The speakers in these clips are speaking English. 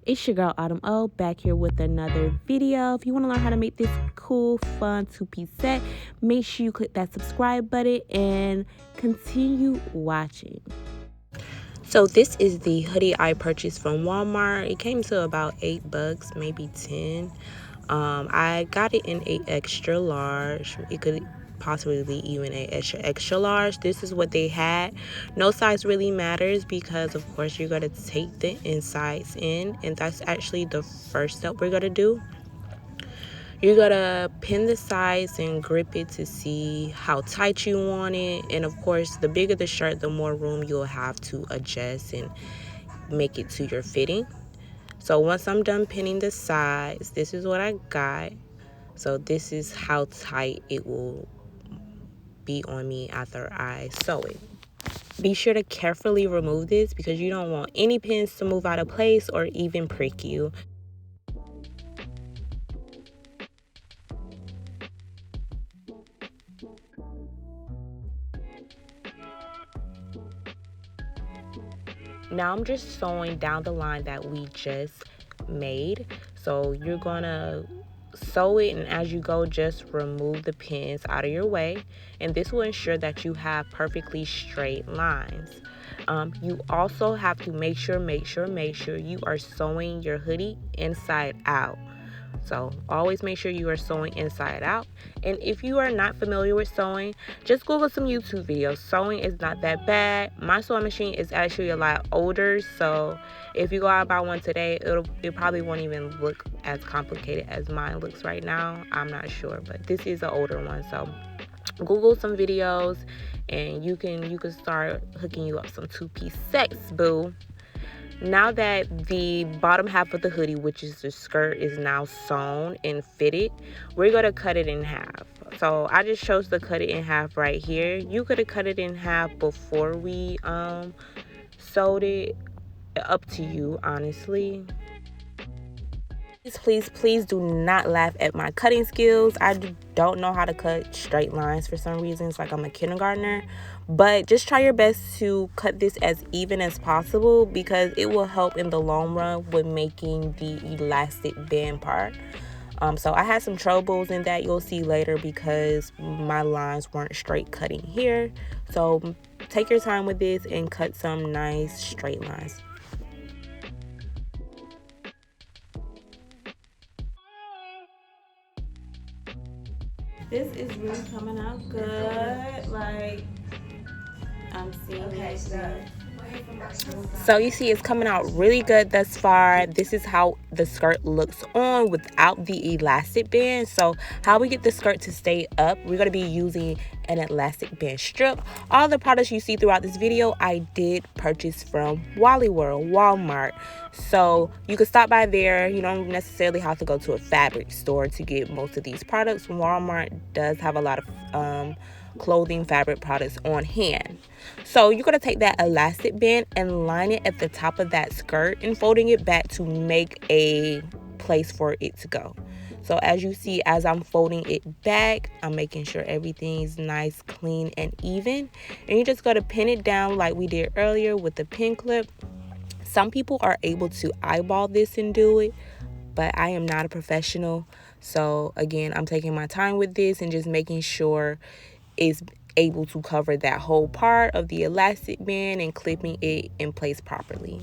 It's your girl Autumn O back here with another video. If you want to learn how to make this cool, fun two-piece set, make sure you click that subscribe button and continue watching. So this is the hoodie I purchased from Walmart. It came to about $8, maybe 10. I got it in a extra large. It could possibly be even a extra large. This is what they had. No size really matters because of course you're going to take the insides in, and that's actually the first step we're going to do. You're going to pin the sides and grip it to see how tight you want it. And of course, the bigger the shirt, the more room you'll have to adjust and make it to your fitting. So once I'm done pinning the sides, this is what I got. So this is how tight it will be on me after I sew it. Be sure to carefully remove this because you don't want any pins to move out of place or even prick you. Now I'm just sewing down the line that we just made. So you're gonna sew it, and as you go, just remove the pins out of your way, and this will ensure that you have perfectly straight lines. You also have to make sure you are sewing your hoodie inside out. So always make sure you are sewing inside out. And if you are not familiar with sewing, just Google some YouTube videos. Sewing is not that bad. My sewing machine is actually a lot older, so if you go out and buy one today, it probably won't even look as complicated as mine looks right now. I'm not sure, but this is an older one. So Google some videos and you can start hooking you up some two-piece sets, boo. Now that the bottom half of the hoodie, which is the skirt, is now sewn and fitted, we're going to cut it in half. So I just chose to cut it in half right here. You could have cut it in half before we sewed it. Up to you, honestly. Please do not laugh at my cutting skills. I don't know how to cut straight lines for some reason. It's like I'm a kindergartner. But just try your best to cut this as even as possible because it will help in the long run with making the elastic band part. So I had some troubles in that you'll see later because my lines weren't straight cutting here. So take your time with this and cut some nice straight lines. This is really coming out good. Like, I'm seeing it. So you see it's coming out really good thus far. This is how the skirt looks on without the elastic band. So how we get the skirt to stay up, we're going to be using an elastic band strip. All the products you see throughout this video I did purchase from Walmart. So you can stop by there. You don't necessarily have to go to a fabric store to get most of these products. Walmart does have a lot of clothing fabric products on hand. So you're going to take that elastic band and line it at the top of that skirt and folding it back to make a place for it to go. So as you see, as I'm folding it back, I'm making sure everything's nice, clean, and even. And you're just going to pin it down like we did earlier with the pin clip. Some people are able to eyeball this and do it, but I am not a professional. So again, I'm taking my time with this and just making sure it's able to cover that whole part of the elastic band and clipping it in place properly.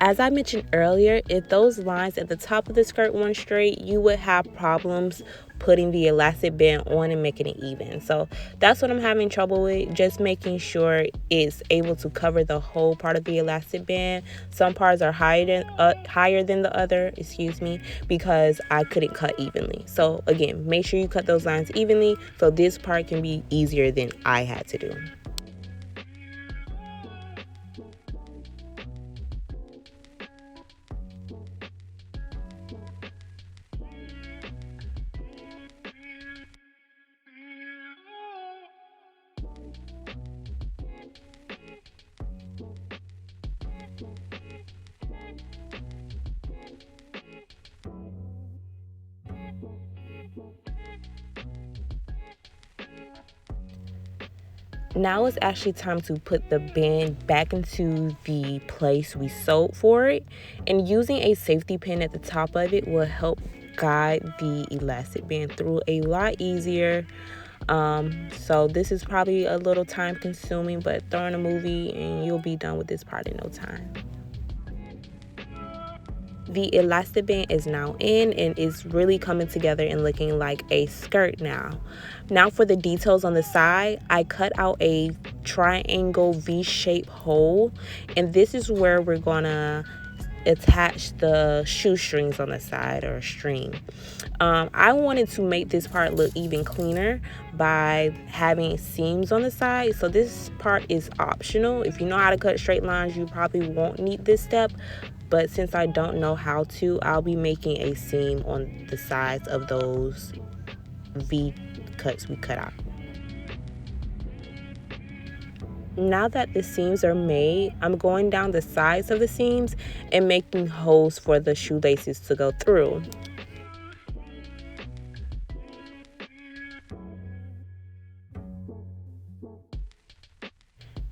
As I mentioned earlier, if those lines at the top of the skirt weren't straight, you would have problems putting the elastic band on and making it even. So that's what I'm having trouble with, just making sure it's able to cover the whole part of the elastic band. Some parts are higher than the other, because I couldn't cut evenly. So again, make sure you cut those lines evenly so this part can be easier than I had to do. Now it's actually time to put the band back into the place we sewed for it, and using a safety pin at the top of it will help guide the elastic band through a lot easier. So this is probably a little time consuming, but throw in a movie and you'll be done with this part in no time. The elastic band is now in and is really coming together and looking like a skirt now. Now for the details on the side, I cut out a triangle V-shaped hole, and this is where we're gonna attach the shoestrings on the side, or string. I wanted to make this part look even cleaner by having seams on the side, so this part is optional. If you know how to cut straight lines, you probably won't need this step, but since I don't know how to, I'll be making a seam on the sides of those V cuts we cut out. Now that the seams are made, I'm going down the sides of the seams and making holes for the shoelaces to go through.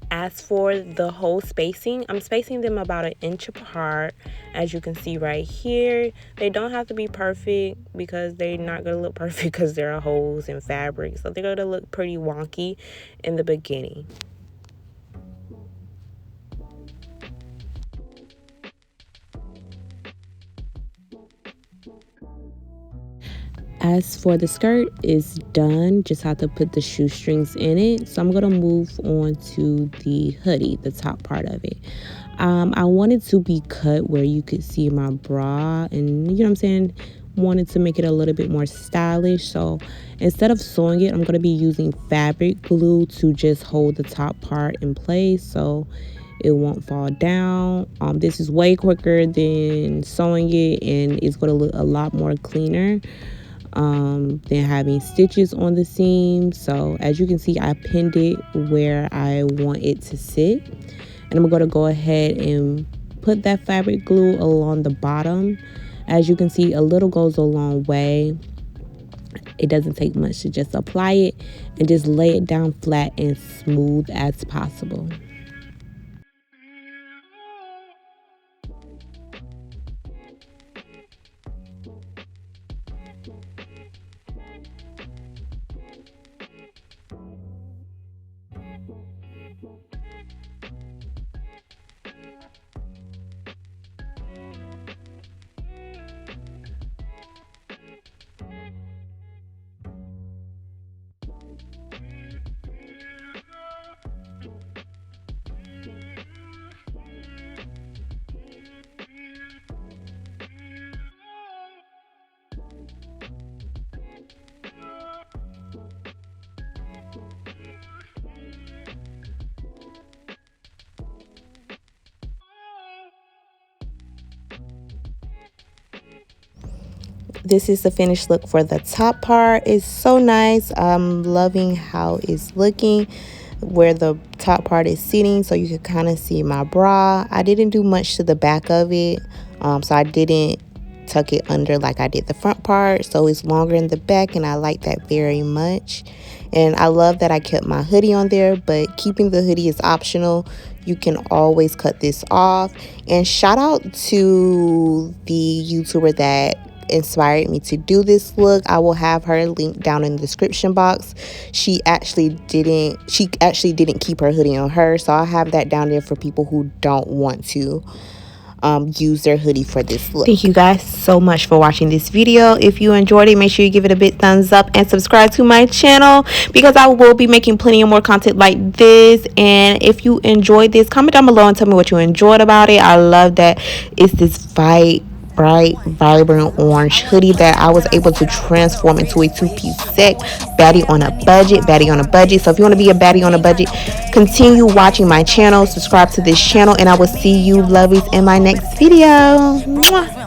As for the hole spacing, I'm spacing them about 1 inch apart. As you can see right here, they don't have to be perfect because they're not going to look perfect because there are holes in fabric. So they're going to look pretty wonky in the beginning. As for the skirt, is done. Just have to put the shoestrings in it. So I'm going to move on to the hoodie, the top part of it. I wanted to be cut where you could see my bra, and you know what I'm saying, wanted to make it a little bit more stylish. So instead of sewing it, I'm going to be using fabric glue to just hold the top part in place so it won't fall down. This is way quicker than sewing it, and it's going to look a lot more cleaner than having stitches on the seam. So as you can see, I pinned it where I want it to sit, and I'm going to go ahead and put that fabric glue along the bottom. As you can see, a little goes a long way. It doesn't take much to just apply it and just lay it down flat and smooth as possible. This is the finished look for the top part. It's so nice. I'm loving how it's looking, where the top part is sitting, so you can kind of see my bra. I didn't do much to the back of it, so I didn't tuck it under like I did the front part, so it's longer in the back, and I like that very much. And I love that I kept my hoodie on there, but keeping the hoodie is optional. You can always cut this off. And shout out to the YouTuber that inspired me to do this look. I will have her link down in the description box. She actually didn't keep her hoodie on her, so I'll have that down there for people who don't want to use their hoodie for this look. Thank you guys so much for watching this video. If you enjoyed it, make sure you give it a big thumbs up and subscribe to my channel, because I will be making plenty of more content like this. And if you enjoyed this, comment down below and tell me what you enjoyed about it. I love that it's this bright, vibrant orange hoodie that I was able to transform into a two-piece set. Baddie on a budget, baddie on a budget. So if you want to be a baddie on a budget, continue watching my channel, subscribe to this channel, and I will see you lovies in my next video. Mwah.